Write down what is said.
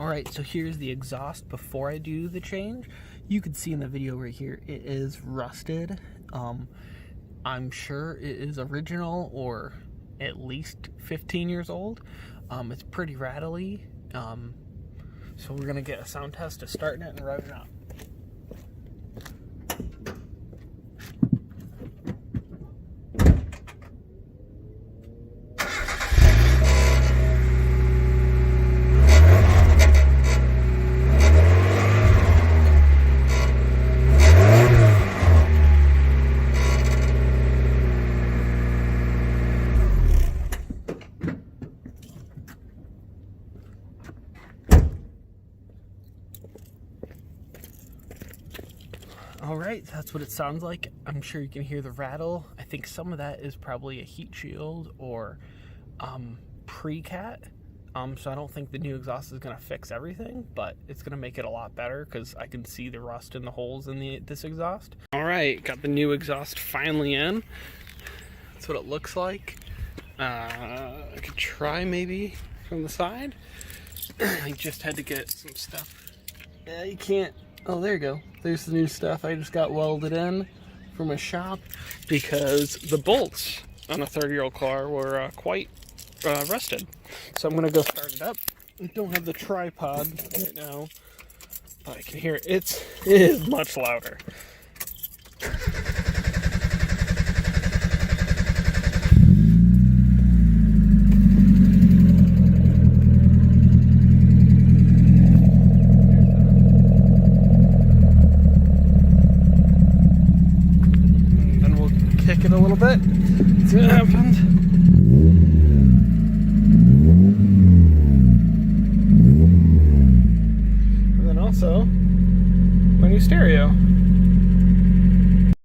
Alright, so here's the exhaust before I do the change. You can see in the video right here, it is rusted. I'm sure it is original or at least 15 years old. It's pretty rattly. So we're gonna get a sound test to starting it and revving it up. Alright, that's what it sounds like. I'm sure you can hear the rattle. I think some of that is probably a heat shield or pre-cat. So I don't think the new exhaust is going to fix everything, but it's going to make it a lot better because I can see the rust in the holes in this exhaust. Alright, got the new exhaust finally in. That's what it looks like. I could try maybe from the side. I just had to get some stuff. Yeah, you can't. Oh, there you go. There's the new stuff I just got welded in from a shop because the bolts on a 30-year-old car were quite rusted. So I'm going to go start it up. I don't have the tripod right now, but I can hear it. It is much louder. Kick it a little bit, see what happens. And then also my new stereo.